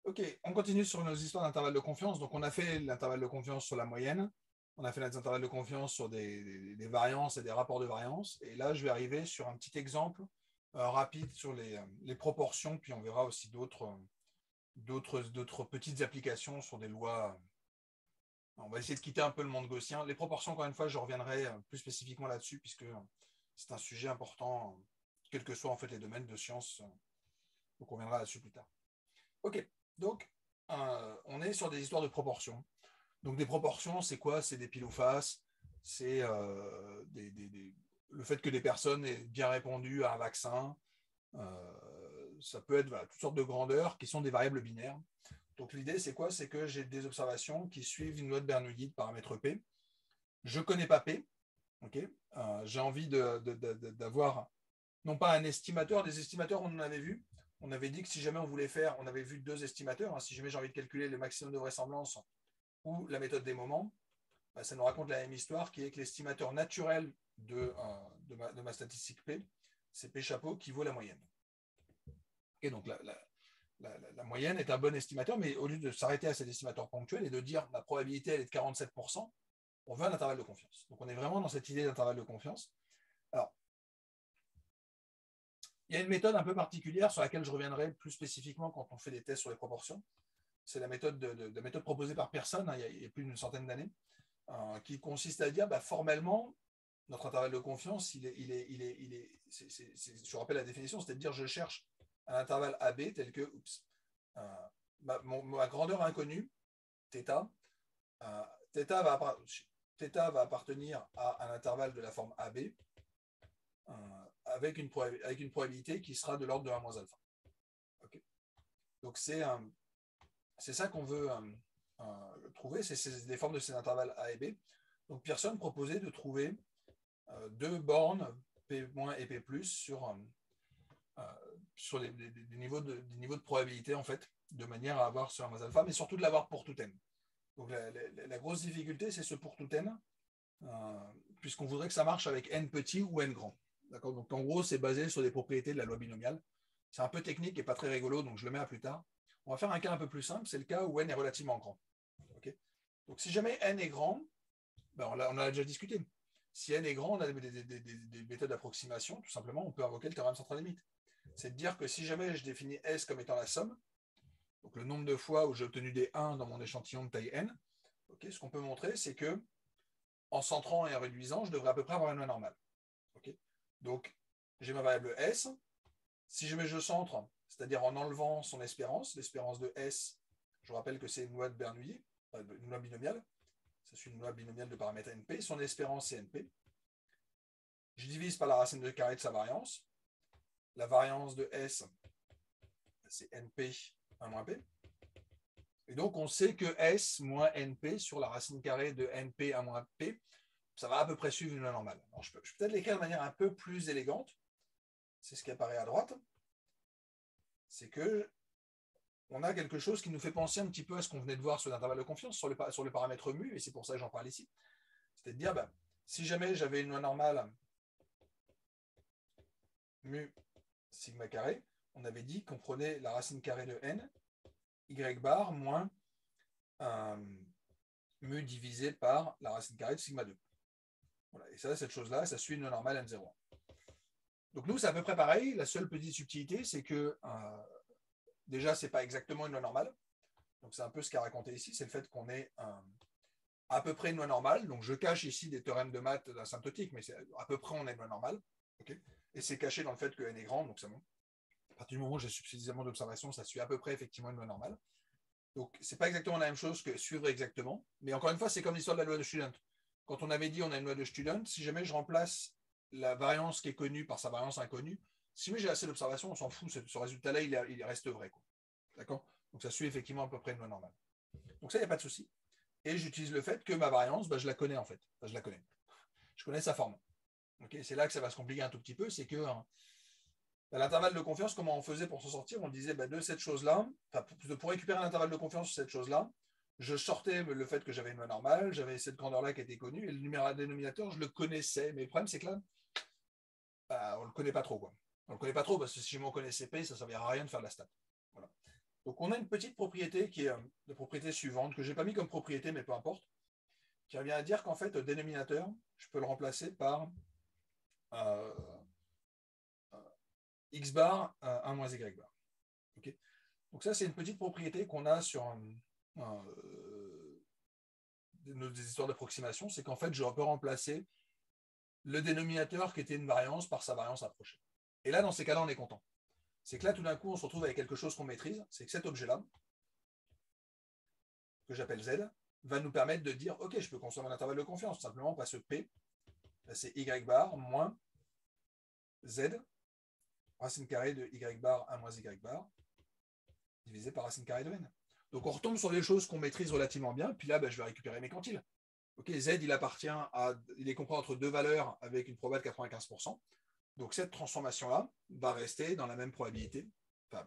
Ok, on continue sur nos histoires d'intervalle de confiance. Donc, on a fait l'intervalle de confiance sur la moyenne. On a fait l'intervalle de confiance sur des variances et des rapports de variance. Et là, je vais arriver sur un petit exemple rapide sur les proportions. Puis on verra aussi d'autres petites applications sur des lois. On va essayer de quitter un peu le monde gaussien. Les proportions, encore une fois, je reviendrai plus spécifiquement là-dessus, puisque c'est un sujet important, quels que soient en fait les domaines de sciences. Donc, on reviendra là-dessus plus tard. Ok, donc on est sur des histoires de proportions. Donc des proportions, c'est quoi? C'est des pile ou face, c'est le fait que des personnes aient bien répondu à un vaccin. Ça peut être voilà, toutes sortes de grandeurs qui sont des variables binaires. Donc l'idée, c'est quoi? C'est que j'ai des observations qui suivent une loi de Bernoulli de paramètre P. Je ne connais pas P. Okay, j'ai envie d'avoir non pas un estimateur. Des estimateurs, on en avait vu. On avait dit que si jamais on voulait faire, on avait vu deux estimateurs. Hein, si jamais j'ai envie de calculer le maximum de vraisemblance ou la méthode des moments, bah, ça nous raconte la même histoire qui est que l'estimateur naturel de ma statistique P, c'est P chapeau qui vaut la moyenne. Et donc la moyenne est un bon estimateur, mais au lieu de s'arrêter à cet estimateur ponctuel et de dire ma probabilité elle est de 47%, on veut un intervalle de confiance. Donc on est vraiment dans cette idée d'intervalle de confiance. Alors, il y a une méthode un peu particulière sur laquelle je reviendrai plus spécifiquement quand on fait des tests sur les proportions. C'est la méthode, la méthode proposée par personne, hein, il y a plus d'une centaine d'années, qui consiste à dire, bah, formellement, notre intervalle de confiance, je rappelle la définition, c'est de dire je cherche un intervalle AB tel que ma grandeur inconnue, θ, euh, θ, va, θ va appartenir à un intervalle de la forme AB avec une probabilité qui sera de l'ordre de 1 moins alpha. Okay. Donc c'est ça qu'on veut trouver, c'est des formes de ces intervalles A et B. Donc Pearson proposait de trouver deux bornes P- et P+, sur des niveaux de probabilité, en fait, de manière à avoir sur un alpha, mais surtout de l'avoir pour tout n. Donc la grosse difficulté, c'est ce pour tout n, puisqu'on voudrait que ça marche avec n petit ou n grand. D'accord. Donc en gros, c'est basé sur des propriétés de la loi binomiale. C'est un peu technique et pas très rigolo, donc je le mets à plus tard. On va faire un cas un peu plus simple, c'est le cas où n est relativement grand. Okay. Donc si jamais n est grand, ben on en a déjà discuté. Si n est grand, on a des méthodes d'approximation, tout simplement, on peut invoquer le théorème central limite. C'est de dire que si jamais je définis S comme étant la somme, donc le nombre de fois où j'ai obtenu des 1 dans mon échantillon de taille n, okay, ce qu'on peut montrer, c'est que en centrant et en réduisant, je devrais à peu près avoir une loi normale. Okay. Donc j'ai ma variable S. Si jamais je centre, c'est-à-dire en enlevant son espérance, l'espérance de S, je vous rappelle que c'est une loi de Bernoulli, une loi binomiale, ça suit une loi binomiale de paramètre NP, son espérance c'est NP. Je divise par la racine de carré de sa variance. La variance de S, c'est NP 1 moins P. Et donc, on sait que S moins NP sur la racine carrée de NP 1 moins P, ça va à peu près suivre une loi normale. Alors, je peux peut-être l'écrire de manière un peu plus élégante. C'est ce qui apparaît à droite. C'est que on a quelque chose qui nous fait penser un petit peu à ce qu'on venait de voir sur l'intervalle de confiance, sur le paramètre mu, et c'est pour ça que j'en parle ici. C'est de dire, ben, si jamais j'avais une loi normale mu sigma carré, on avait dit qu'on prenait la racine carrée de n, y bar moins mu divisé par la racine carrée de sigma 2. Voilà. Et ça, cette chose-là, ça suit une loi normale n0. Donc nous, c'est à peu près pareil. La seule petite subtilité, c'est que déjà, ce n'est pas exactement une loi normale. Donc c'est un peu ce qu'a raconté ici, c'est le fait qu'on ait à peu près une loi normale. Donc je cache ici des théorèmes de maths asymptotiques, mais à peu près on a une loi normale. Okay. Et c'est caché dans le fait que n est grand, donc c'est bon. À partir du moment où j'ai suffisamment d'observations, ça suit à peu près effectivement une loi normale. Donc c'est pas exactement la même chose que suivre exactement. Mais encore une fois, c'est comme l'histoire de la loi de Student. Quand on avait dit on a une loi de Student, si jamais je remplace la variance qui est connue par sa variance inconnue, si jamais j'ai assez d'observations, on s'en fout, ce résultat-là, il reste vrai. D'accord. Donc ça suit effectivement à peu près une loi normale. Donc ça, il n'y a pas de souci. Et j'utilise le fait que ma variance, bah, je la connais en fait. Enfin, je la connais. Je connais sa forme. Okay, c'est là que ça va se compliquer un tout petit peu, c'est que à l'intervalle de confiance, comment on faisait pour s'en sortir? On disait bah, de cette chose-là, pour récupérer l'intervalle de confiance sur cette chose-là, je sortais le fait que j'avais une loi normale, j'avais cette grandeur-là qui était connue, et le numéraire dénominateur, je le connaissais. Mais le problème, c'est que là, bah, on ne le connaît pas trop. Quoi. On ne le connaît pas trop parce que si je m'en connaissais P, ça ne servira à rien de faire de la stat. Voilà. Donc, on a une petite propriété qui est la propriété suivante, que je n'ai pas mis comme propriété, mais peu importe, qui revient à dire qu'en fait, le dénominateur, je peux le remplacer par euh, x bar 1 moins y bar. Okay, donc ça, c'est une petite propriété qu'on a sur des histoires d'approximation, c'est qu'en fait, je peux remplacer le dénominateur qui était une variance par sa variance approchée. Et là, dans ces cas-là, on est content. C'est que là, tout d'un coup, on se retrouve avec quelque chose qu'on maîtrise, c'est que cet objet-là, que j'appelle Z, va nous permettre de dire, OK, je peux construire mon intervalle de confiance, tout simplement parce que P, c'est y bar moins Z, racine carrée de y bar 1 moins y bar, divisé par racine carrée de n. Donc on retombe sur des choses qu'on maîtrise relativement bien, puis là, je vais récupérer mes quantiles. OK, Z, il est compris entre deux valeurs avec une probabilité de 95%. Donc cette transformation-là va rester dans la même probabilité,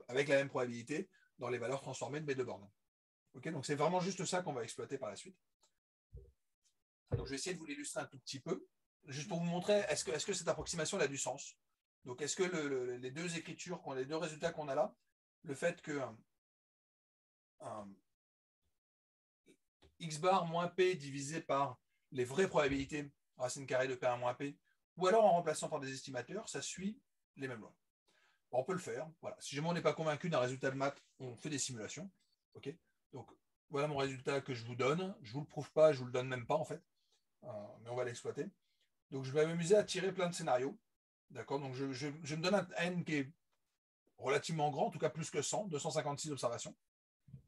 avec la même probabilité dans les valeurs transformées de mes deux bornes. Okay, donc c'est vraiment juste ça qu'on va exploiter par la suite. Donc je vais essayer de vous l'illustrer un tout petit peu, juste pour vous montrer, est-ce que cette approximation elle a du sens. Donc est-ce que les deux écritures, les deux résultats qu'on a là, le fait que x bar moins p divisé par les vraies probabilités racine carrée de p1 moins p, ou alors en remplaçant par des estimateurs, ça suit les mêmes lois. Bon, on peut le faire. Voilà. Si jamais on n'est pas convaincu d'un résultat de maths, on fait des simulations. Okay, donc voilà mon résultat que je vous donne. Je ne vous le prouve pas, je ne vous le donne même pas en fait. Mais on va l'exploiter. Donc je vais m'amuser à tirer plein de scénarios. D'accord. Donc je me donne un n qui est relativement grand, en tout cas plus que 100, 256 observations.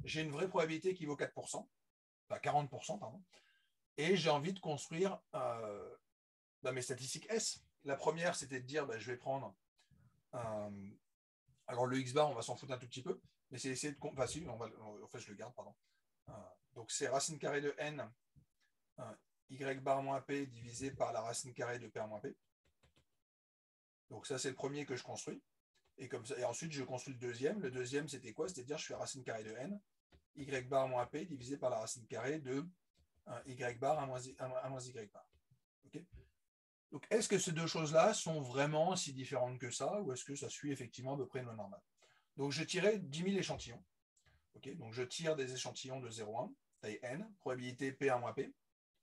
J'ai une vraie probabilité qui vaut 4%, enfin 40%, pardon. Et j'ai envie de construire mes statistiques S. La première, c'était de dire, je vais prendre alors le x bar, on va s'en foutre un tout petit peu, mais c'est essayer de... Enfin si, en fait, je le garde, pardon. Donc c'est racine carrée de n y bar moins p divisé par la racine carrée de p moins p. Donc ça, c'est le premier que je construis. Et, comme ça, et ensuite, je construis le deuxième. Le deuxième, c'était quoi? C'était de dire je fais racine carrée de n y bar moins p divisé par la racine carrée de y bar 1 moins y bar. Okay, donc, est-ce que ces deux choses-là sont vraiment si différentes que ça, ou est-ce que ça suit effectivement à peu près une loi normale? Donc, je tirais 10 000 échantillons. Okay, donc, je tire des échantillons de 0,1, taille n, probabilité P1-P,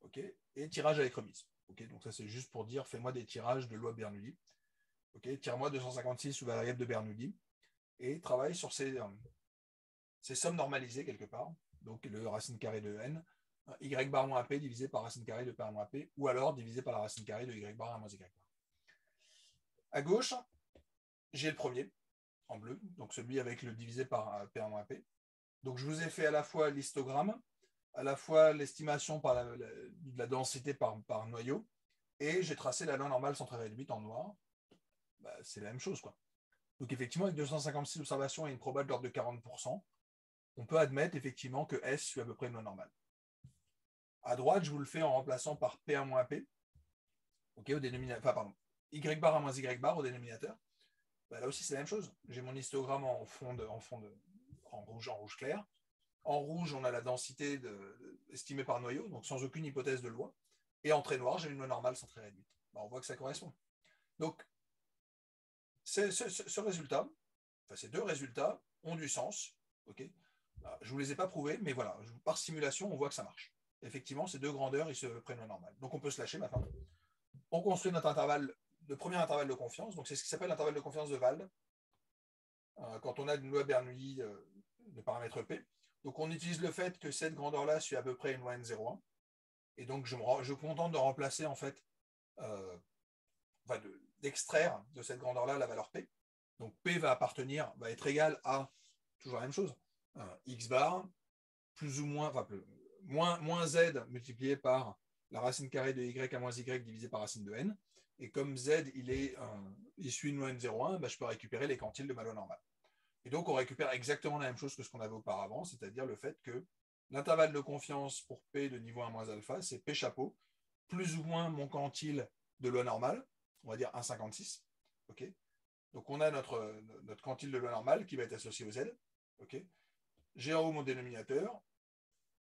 okay, et tirage avec remise. Okay, donc, ça, c'est juste pour dire, fais-moi des tirages de loi Bernoulli. Okay, tire-moi 256 sous variable de Bernoulli et travaille sur ces sommes normalisées quelque part. Donc, le racine carrée de n, y bar moins p divisé par racine carrée de p moins p, ou alors divisé par la racine carrée de y bar 1 moins y bar. À gauche, j'ai le premier, en bleu, donc celui avec le divisé par p moins p. Donc je vous ai fait à la fois l'histogramme, à la fois l'estimation par de la densité par noyau, et j'ai tracé la loi normale centrale réduite en noir. C'est la même chose, quoi. Donc effectivement, avec 256 observations et une probabilité d'ordre de 40%, on peut admettre effectivement que S suit à peu près une loi normale. À droite, je vous le fais en remplaçant par P1-P, okay, au dénominateur, enfin pardon, Y bar 1 moins Y bar au dénominateur. Là aussi, c'est la même chose. J'ai mon histogramme en rouge clair. En rouge, on a la densité estimée par noyau, donc sans aucune hypothèse de loi. Et en trait noir, j'ai une loi normale sans trait réduite. On voit que ça correspond. Donc, ce résultat, enfin, ces deux résultats ont du sens. Okay, je ne vous les ai pas prouvés, mais voilà, par simulation, on voit que ça marche. Effectivement, ces deux grandeurs, ils se prennent loi normale. Donc, on peut se lâcher maintenant. On construit notre intervalle, le premier intervalle de confiance. Donc, c'est ce qui s'appelle l'intervalle de confiance de Wald. Quand on a une loi Bernoulli de paramètre P. Donc, on utilise le fait que cette grandeur-là suit à peu près une loi N01. Et donc, je me contente de remplacer, en fait, d'extraire de cette grandeur-là la valeur P. Donc, P va être égal à, toujours la même chose, x bar, plus ou moins, moins z multiplié par la racine carrée de y à moins y divisé par racine de n. Et comme z, il suit une loi N01, je peux récupérer les quantiles de ma loi normale. Et donc, on récupère exactement la même chose que ce qu'on avait auparavant, c'est-à-dire le fait que l'intervalle de confiance pour P de niveau 1 moins alpha, c'est P chapeau, plus ou moins mon quantile de loi normale, on va dire 1,56. Okay, donc, on a notre quantile de loi normale qui va être associé au Z. Okay, j'ai en haut mon dénominateur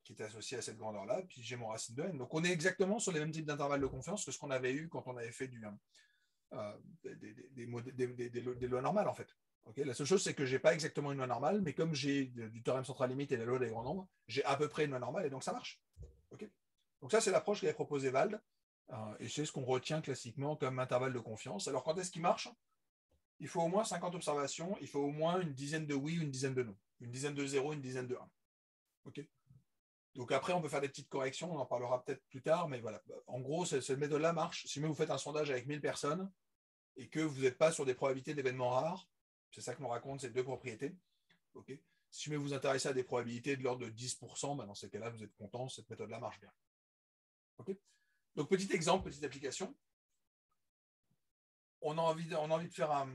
qui est associé à cette grandeur-là, puis j'ai mon racine de n. Donc, on est exactement sur les mêmes types d'intervalles de confiance que ce qu'on avait eu quand on avait fait des lois normales, en fait. Okay, la seule chose, c'est que je n'ai pas exactement une loi normale, mais comme j'ai du théorème central limite et la loi des grands nombres, j'ai à peu près une loi normale et donc ça marche. Okay, donc ça, c'est l'approche qu'avait proposé Wald, et c'est ce qu'on retient classiquement comme intervalle de confiance. Alors quand est-ce qu'il marche? Il faut au moins 50 observations, il faut au moins une dizaine de oui, une dizaine de non, une dizaine de 0, une dizaine de 1. Okay, donc après, on peut faire des petites corrections, on en parlera peut-être plus tard, mais voilà. En gros, cette méthode-là marche. Si vous faites un sondage avec 1000 personnes et que vous n'êtes pas sur des probabilités d'événements rares, c'est ça que nous racontent ces deux propriétés. Okay, si vous vous intéressez à des probabilités de l'ordre de 10%, ben dans ces cas-là, vous êtes content, cette méthode-là marche bien. Okay, donc petit exemple, petite application. On a envie de faire un...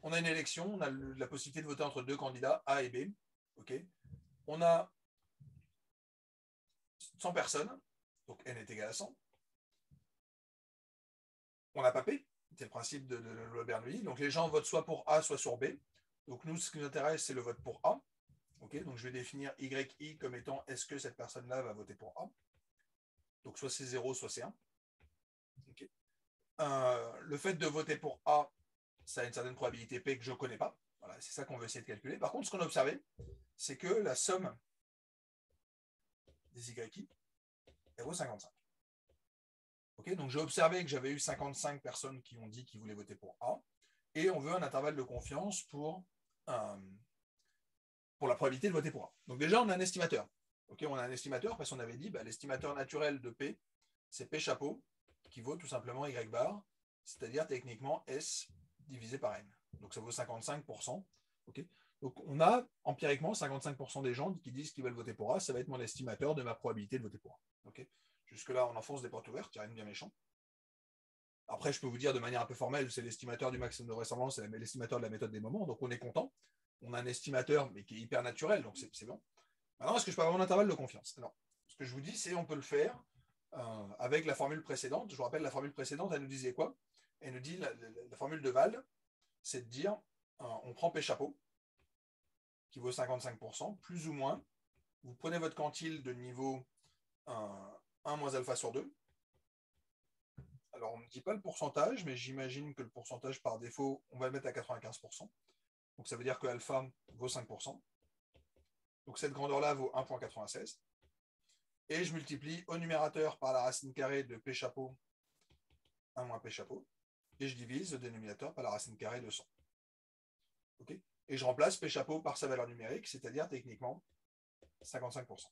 On a une élection, on a la possibilité de voter entre deux candidats, A et B. Okay, on a 100 personnes, donc n est égal à 100. On n'a pas P, c'est le principe de la loi Bernoulli. Donc les gens votent soit pour A, soit sur B. Donc nous, ce qui nous intéresse, c'est le vote pour A. Okay, donc je vais définir YI comme étant est-ce que cette personne-là va voter pour A. Donc soit c'est 0, soit c'est 1. Okay. Le fait de voter pour A, ça a une certaine probabilité P que je ne connais pas. Voilà, c'est ça qu'on veut essayer de calculer. Par contre, ce qu'on a observé, c'est que la somme des YI, elle vaut 55. Okay, donc j'ai observé que j'avais eu 55 personnes qui ont dit qu'ils voulaient voter pour A, et on veut un intervalle de confiance pour la probabilité de voter pour A. Donc déjà, on a un estimateur. Okay, on a un estimateur parce qu'on avait dit l'estimateur naturel de P, c'est P chapeau, qui vaut tout simplement Y bar, c'est-à-dire techniquement S divisé par N. Donc ça vaut 55%. Okay, donc on a empiriquement 55% des gens qui disent qu'ils veulent voter pour A, ça va être mon estimateur de ma probabilité de voter pour A. Okay, jusque-là, on enfonce des portes ouvertes, il n'y a rien de bien méchant. Après, je peux vous dire de manière un peu formelle, c'est l'estimateur du maximum de vraisemblance, c'est l'estimateur de la méthode des moments, donc on est content. On a un estimateur, mais qui est hyper naturel, donc c'est bon. Maintenant, est-ce que je peux avoir un intervalle de confiance? Alors, ce que je vous dis, c'est on peut le faire avec la formule précédente. Je vous rappelle, la formule précédente, elle nous disait quoi? Elle nous dit, la formule de Wald, c'est de dire, on prend P chapeau, qui vaut 55%, plus ou moins, vous prenez votre quantile de niveau 1 moins alpha sur 2. Alors, on ne dit pas le pourcentage, mais j'imagine que le pourcentage par défaut, on va le mettre à 95%. Donc, ça veut dire que alpha vaut 5%. Donc, cette grandeur-là vaut 1,96. Et je multiplie au numérateur par la racine carrée de P chapeau 1 moins P chapeau. Et je divise le dénominateur par la racine carrée de 100. Okay, et je remplace P chapeau par sa valeur numérique, c'est-à-dire techniquement 55%.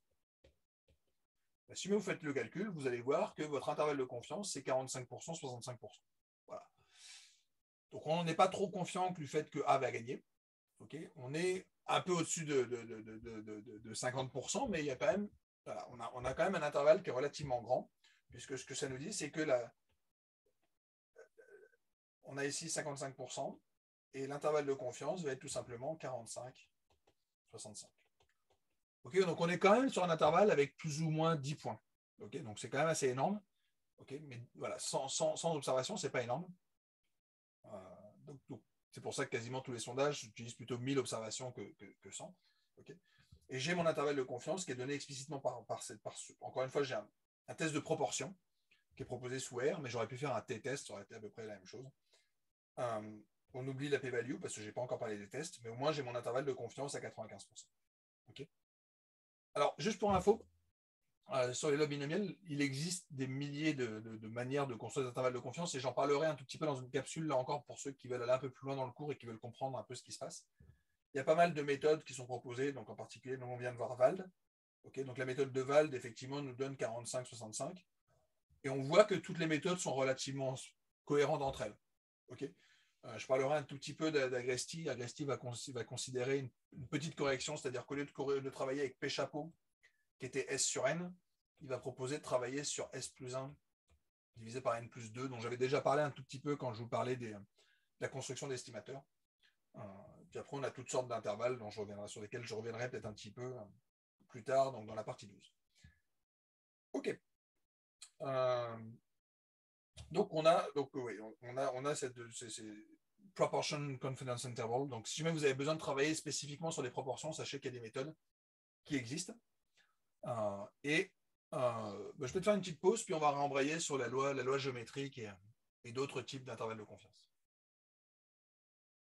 Si vous faites le calcul, vous allez voir que votre intervalle de confiance, c'est 45%, 65%. Voilà. Donc, on n'est pas trop confiant du fait que A va gagner. Okay, on est un peu au-dessus de 50%, mais il y a quand même, voilà, on a quand même un intervalle qui est relativement grand, puisque ce que ça nous dit, c'est que on a ici 55%, et l'intervalle de confiance va être tout simplement 45-65. Okay, donc on est quand même sur un intervalle avec plus ou moins 10 points. Okay, donc c'est quand même assez énorme. Okay, mais voilà, sans observation, c'est pas énorme. Donc, c'est pour ça que quasiment tous les sondages utilisent plutôt 1000 observations que 100. Okay, et j'ai mon intervalle de confiance qui est donné explicitement par encore une fois, j'ai un test de proportion qui est proposé sous R, mais j'aurais pu faire un t-test, ça aurait été à peu près la même chose. On oublie la p-value parce que je n'ai pas encore parlé des tests, mais au moins j'ai mon intervalle de confiance à 95%. Okay, alors, juste pour info, sur les lois binomiales, il existe des milliers de manières de construire des intervalles de confiance et j'en parlerai un tout petit peu dans une capsule, là encore, pour ceux qui veulent aller un peu plus loin dans le cours et qui veulent comprendre un peu ce qui se passe. Il y a pas mal de méthodes qui sont proposées, donc en particulier, nous on vient de voir Wald. Okay, donc la méthode de Wald, effectivement, nous donne 45-65. Et on voit que toutes les méthodes sont relativement cohérentes entre elles. Okay, je parlerai un tout petit peu d'Agresti. Agresti va considérer une petite correction, c'est-à-dire qu'au lieu de travailler avec P chapeau, qui était S sur N, il va proposer de travailler sur S plus 1 divisé par N plus 2, dont j'avais déjà parlé un tout petit peu quand je vous parlais de la construction d'estimateurs. Puis après, on a toutes sortes d'intervalles sur lesquels je reviendrai peut-être un petit peu plus tard, donc dans la partie 12. OK. Donc, on a ces proportion confidence interval. Donc, si jamais vous avez besoin de travailler spécifiquement sur les proportions, sachez qu'il y a des méthodes qui existent. Je vais te faire une petite pause, puis on va rembrayer sur la loi géométrique et d'autres types d'intervalles de confiance.